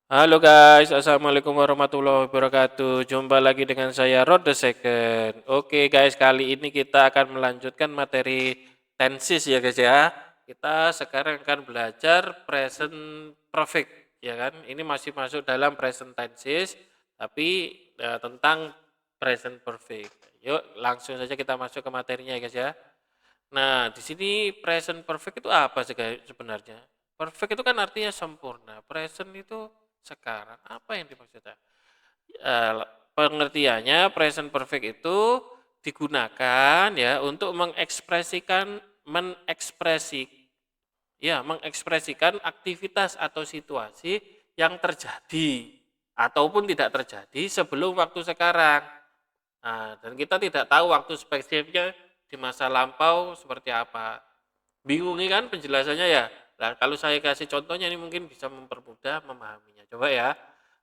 Halo guys, Assalamualaikum warahmatullahi wabarakatuh. Jumpa lagi dengan saya Rod the Second. Oke guys, kali ini kita akan melanjutkan materi tenses ya guys ya. Kita sekarang akan belajar present perfect ya kan. Ini masih masuk dalam present tenses, tapi tentang present perfect. Yuk langsung saja kita masuk ke materinya ya guys ya. Nah, di sini present perfect itu apa sih guys sebenarnya? Perfect itu kan artinya sempurna. Present itu sekarang. Apa yang dimaksudnya? Eh, Pengertiannya present perfect itu digunakan ya untuk mengekspresikan aktivitas atau situasi yang terjadi ataupun tidak terjadi sebelum waktu sekarang. Nah, dan kita tidak tahu waktu spesifiknya di masa lampau seperti apa. Bingung nih kan penjelasannya ya? Nah, kalau saya kasih contohnya ini mungkin bisa mempermudah memahaminya. Coba ya.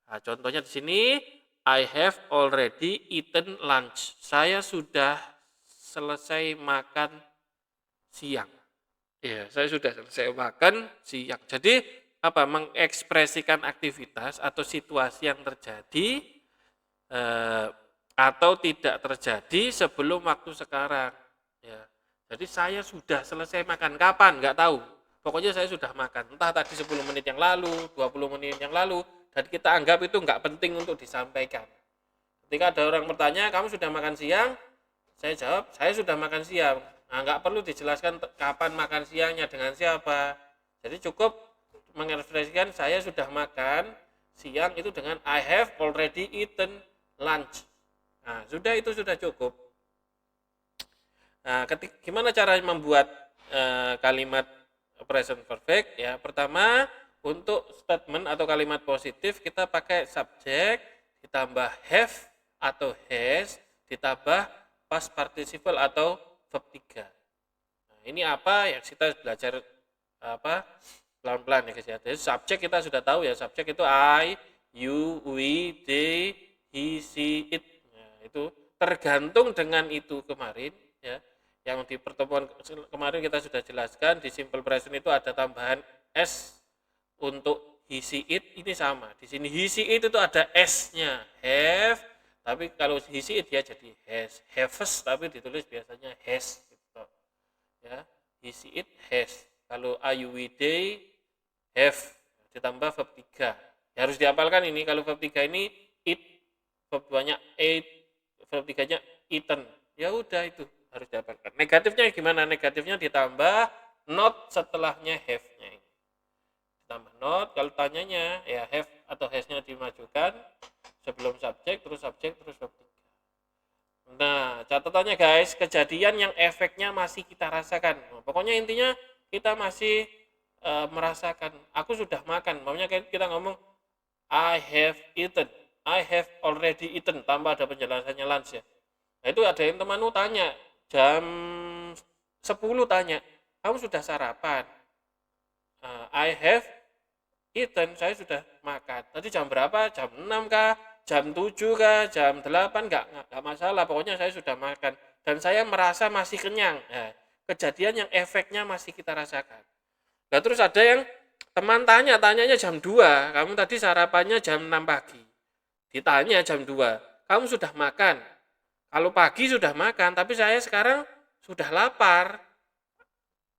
Nah, contohnya di sini, I have already eaten lunch. Saya sudah selesai makan siang. Ya, saya sudah selesai makan siang. Jadi apa? Mengekspresikan aktivitas atau situasi yang terjadi eh, atau tidak terjadi sebelum waktu sekarang. Ya. Jadi saya sudah selesai makan kapan? Nggak tahu. Pokoknya saya sudah makan. Entah tadi 10 menit yang lalu, 20 menit yang lalu, dan kita anggap itu nggak penting untuk disampaikan. Ketika ada orang bertanya, kamu sudah makan siang? Saya jawab, saya sudah makan siang. Nah, nggak perlu dijelaskan kapan makan siangnya, dengan siapa. Jadi cukup mengekspresikan saya sudah makan siang itu dengan I have already eaten lunch. Nah, sudah itu sudah cukup. Nah, gimana cara membuat kalimat present perfect? Ya, pertama untuk statement atau kalimat positif kita pakai subjek ditambah have atau has ditambah past participle atau verb 3. Nah, ini apa yang kita belajar apa pelan-pelan ya guys ya. Jadi subjek kita sudah tahu ya, subjek itu I, you, we, they, he, she, it. Nah, itu tergantung dengan itu kemarin ya. Yang di pertemuan kemarin kita sudah jelaskan di simple present itu ada tambahan s untuk he, she, it ini sama. Di sini he, she, it itu ada s-nya, have, tapi kalau he, she, it dia jadi has, haves tapi ditulis biasanya has gitu. Ya, he, she, it has. Kalau I, you, we, they have ditambah verb 3. Ya, harus dihafalkan ini. Kalau verb 3 ini it, verb 2-nya ate, verb 3-nya eaten. Ya udah itu harus dihafalkan. Negatifnya gimana? Negatifnya ditambah not setelahnya have-nya ini. Ditambah not, kalau tanyanya ya have atau has-nya dimajukan sebelum subjek, terus subjek, terus verb 3. Nah, catatannya guys, kejadian yang efeknya masih kita rasakan. Nah, pokoknya intinya kita masih merasakan. Aku sudah makan. Makanya kita ngomong I have eaten. I have already eaten. Tanpa ada penjelasannya lunch ya. Nah, itu ada yang temanmu tanya jam 10 tanya, kamu sudah sarapan? I have eaten, saya sudah makan. Tadi jam berapa? Jam 6 kah? Jam 7 kah? Jam 8? Enggak masalah, pokoknya saya sudah makan. Dan saya merasa masih kenyang. Nah, kejadian yang efeknya masih kita rasakan. Nah, terus ada yang teman tanyanya jam 2. Kamu tadi sarapannya jam 6 pagi. Ditanya jam 2. Kamu sudah makan? Kalau pagi sudah makan, tapi saya sekarang sudah lapar.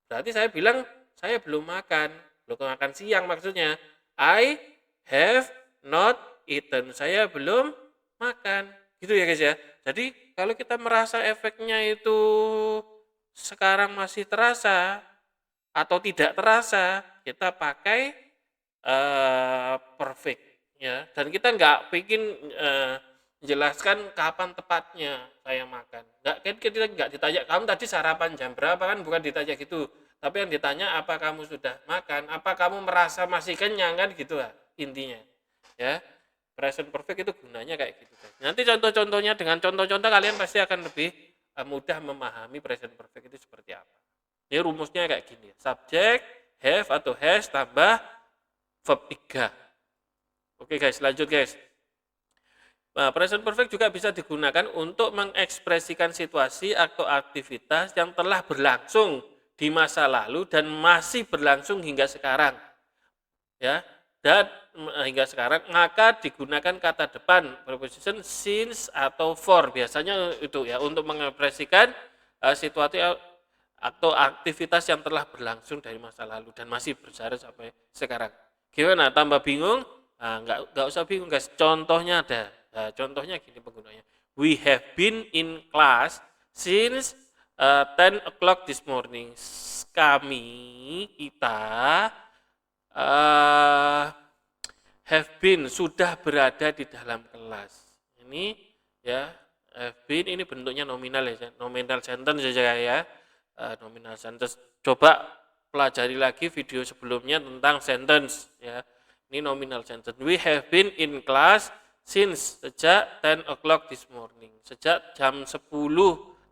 Berarti saya bilang, saya belum makan. Belum makan siang maksudnya. I have not eaten. Saya belum makan. Gitu ya guys ya. Jadi kalau kita merasa efeknya itu sekarang masih terasa atau tidak terasa, kita pakai perfect ya. Dan kita nggak bikin jelaskan kapan tepatnya saya makan. Kita nggak ditanya kamu tadi sarapan jam berapa, kan bukan ditanya gitu. Tapi yang ditanya apa kamu sudah makan, apa kamu merasa masih kenyang, kan gitu lah intinya. Ya. Present perfect itu gunanya kayak gitu. Nanti contoh-contohnya dengan contoh-contoh kalian pasti akan lebih mudah memahami present perfect itu seperti apa. Ini rumusnya kayak gini. Subjek, have atau has tambah verb 3. Oke guys, lanjut guys. Nah, present perfect juga bisa digunakan untuk mengekspresikan situasi atau aktivitas yang telah berlangsung di masa lalu dan masih berlangsung hingga sekarang. Ya, dan hingga sekarang, maka digunakan kata depan preposition since atau for, biasanya itu ya untuk mengekspresikan situasi atau aktivitas yang telah berlangsung dari masa lalu dan masih berjalan sampai sekarang. Gimana, tambah bingung? Nah, nggak usah bingung guys, contohnya ada. Nah, contohnya gini penggunanya, we have been in class since 10 o'clock this morning. Kita have been, sudah berada di dalam kelas. Ini ya, have been ini bentuknya nominal ya, nominal sentence saja ya. Nominal sentence. Coba pelajari lagi video sebelumnya tentang sentence ya. Ini nominal sentence. We have been in class since, sejak 10 o'clock this morning. Sejak jam 10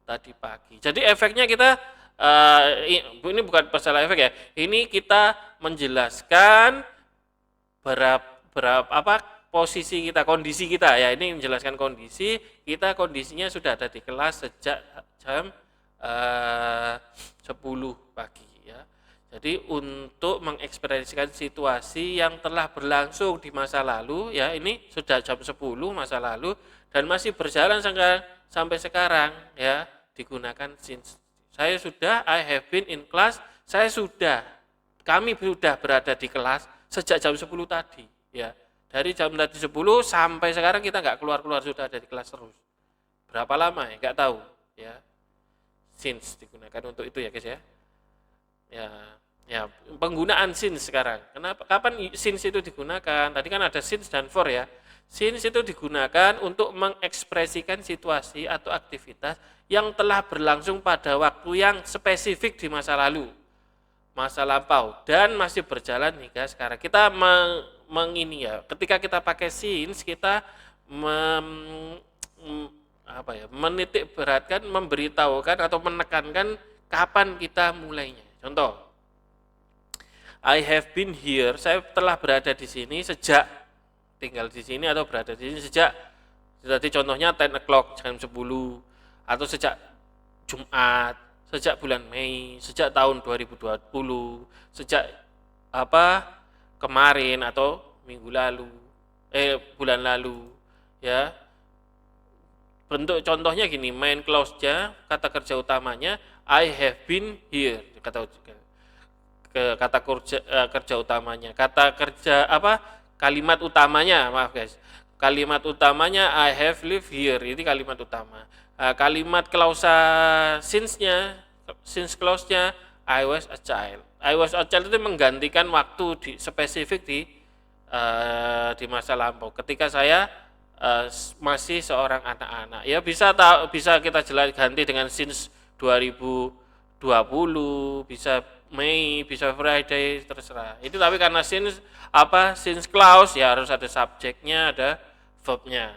tadi pagi. Jadi efeknya kita ini bukan masalah efek ya. Ini kita menjelaskan berapa posisi kita, kondisi kita ya. Ini menjelaskan kondisi kita, kondisinya sudah ada di kelas sejak jam 10 pagi ya. Jadi untuk mengekspresikan situasi yang telah berlangsung di masa lalu ya, ini sudah jam 10 masa lalu dan masih berjalan sampai sekarang ya, digunakan since. Saya sudah, I have been in class, kami sudah berada di kelas sejak jam 10 tadi ya. Dari jam tadi 10 sampai sekarang kita nggak keluar-keluar, sudah ada di kelas terus. Berapa lama ya? Nggak tahu ya. Since digunakan untuk itu ya guys ya. Ya, penggunaan since sekarang. Kapan since itu digunakan? Tadi kan ada since dan for ya. Since itu digunakan untuk mengekspresikan situasi atau aktivitas yang telah berlangsung pada waktu yang spesifik di masa lalu, masa lampau, dan masih berjalan hingga sekarang. Kita mengini ya, ketika kita pakai since, kita menitik beratkan, memberitahukan atau menekankan kapan kita mulainya. Contoh, I have been here, saya telah berada di sini sejak, tinggal di sini atau berada di sini sejak, tadi contohnya 10 o'clock, jam 10, atau sejak Jumat, sejak bulan Mei, sejak tahun 2020, sejak kemarin atau minggu lalu, bulan lalu ya. Bentuk contohnya gini, main clause-nya, kata kerja utamanya I have been here, kata kerja utamanya, kalimat utamanya, maaf guys, kalimat utamanya I have lived here, ini kalimat utama. Kalimat klausa since-nya, since clause-nya I was a child. I was a child itu menggantikan waktu spesifik di masa lampau. Ketika saya masih seorang anak-anak. Ya bisa kita ganti dengan since 2020, bisa Mei, bisa Friday, terserah. Itu tapi karena since clause ya harus ada subjeknya, ada verbnya.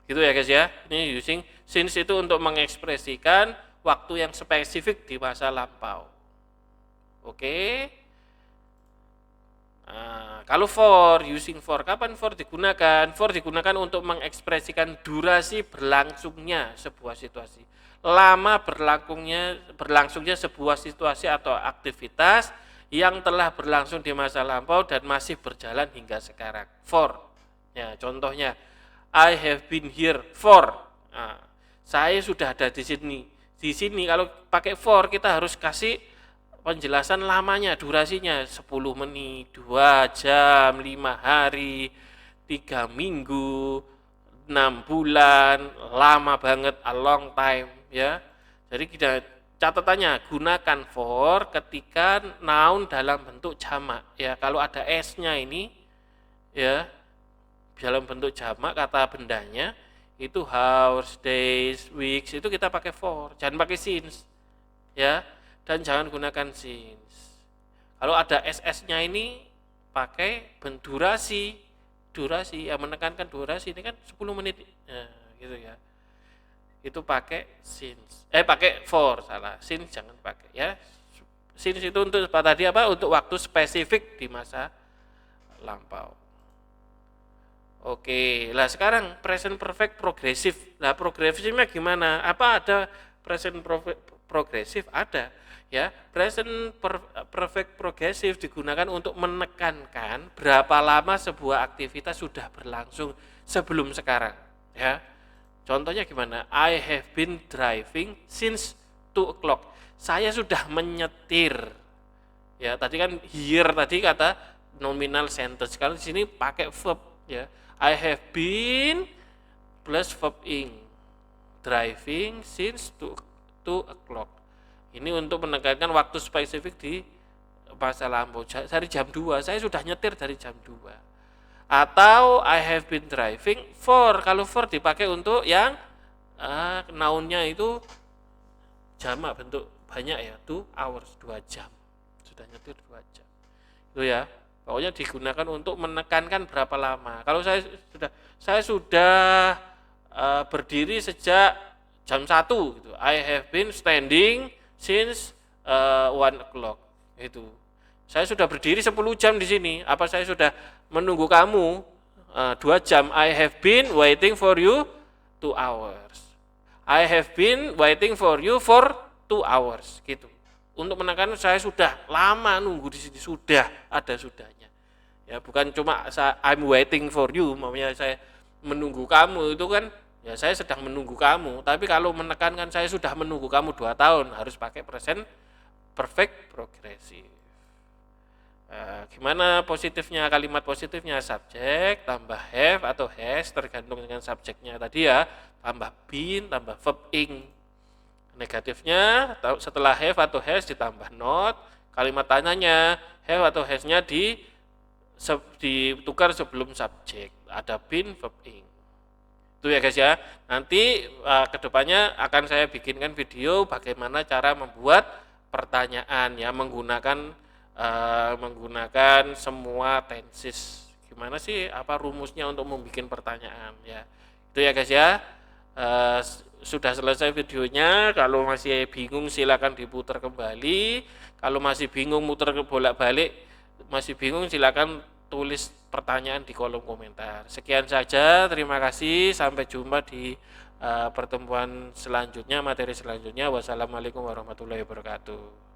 Gitu ya guys ya. Ini using since itu untuk mengekspresikan waktu yang spesifik di masa lampau. Oke. Nah, kalau for, using for, kapan for digunakan? For digunakan untuk mengekspresikan durasi berlangsungnya sebuah situasi. Lama berlangsungnya sebuah situasi atau aktivitas yang telah berlangsung di masa lampau dan masih berjalan hingga sekarang. For. Ya, contohnya I have been here for. Nah, saya sudah ada di sini. Di sini kalau pakai for kita harus kasih penjelasan lamanya, durasinya 10 menit, 2 jam, 5 hari, 3 minggu, 6 bulan, lama banget, a long time ya. Jadi kita catatannya gunakan for ketika noun dalam bentuk jamak ya. Kalau ada s-nya ini ya dalam bentuk jamak kata bendanya itu hours, days, weeks, itu kita pakai for, jangan pakai since ya. Dan jangan gunakan since. Kalau ada ss-nya ini pakai durasi yang menekankan durasi ini kan 10 menit gitu ya. Itu pakai since. Pakai for, salah. Since jangan pakai ya. Since itu untuk tadi untuk waktu spesifik di masa lampau. Oke, lah sekarang present perfect progresif. Lah progresifnya gimana? Apa ada present progresif ada ya. Present perfect progresif digunakan untuk menekankan berapa lama sebuah aktivitas sudah berlangsung sebelum sekarang ya. Contohnya gimana? I have been driving since 2 o'clock. Saya sudah menyetir. Ya, tadi kan here tadi kata nominal sentence. Kalau di sini pakai verb ya. I have been plus verb ing. Driving since 2 o'clock. Ini untuk menekankan waktu spesifik di masa lampau. Dari jam 2, saya sudah nyetir dari jam 2. Atau I have been driving for. Kalau for dipakai untuk yang nounnya itu jamak bentuk banyak ya, 2 hours, 2 jam. Sudah nyetir 2 jam. Itu ya. Pokoknya digunakan untuk menekankan berapa lama. Kalau saya sudah berdiri sejak jam 1 gitu. I have been standing since 1 o'clock. Itu. Saya sudah berdiri 10 jam di sini. Apa saya sudah menunggu kamu 2 jam? I have been waiting for you 2 hours. I have been waiting for you for 2 hours gitu. Untuk menekan saya sudah lama nunggu di sini, sudah ada sudahnya. Ya, bukan cuma I'm waiting for you, maksudnya saya menunggu kamu itu kan ya saya sedang menunggu kamu. Tapi kalau menekankan saya sudah menunggu kamu 2 tahun harus pakai present perfect progressive. Gimana positifnya? Kalimat positifnya subjek tambah have atau has tergantung dengan subjeknya tadi ya, tambah been tambah verb ing. Negatifnya setelah have atau has ditambah not, kalimat tanyanya have atau has-nya ditukar sebelum subjek, ada been verb ing. Itu ya guys ya. Nanti kedepannya akan saya bikinkan video bagaimana cara membuat pertanyaan ya menggunakan semua tenses. Gimana sih apa rumusnya untuk membuat pertanyaan ya. Itu ya guys ya. Sudah selesai videonya. Kalau masih bingung silakan diputar kembali. Kalau masih bingung muter bolak-balik, masih bingung silakan tulis pertanyaan di kolom komentar. Sekian saja, terima kasih, sampai jumpa di pertemuan selanjutnya, materi selanjutnya. Wassalamualaikum warahmatullahi wabarakatuh.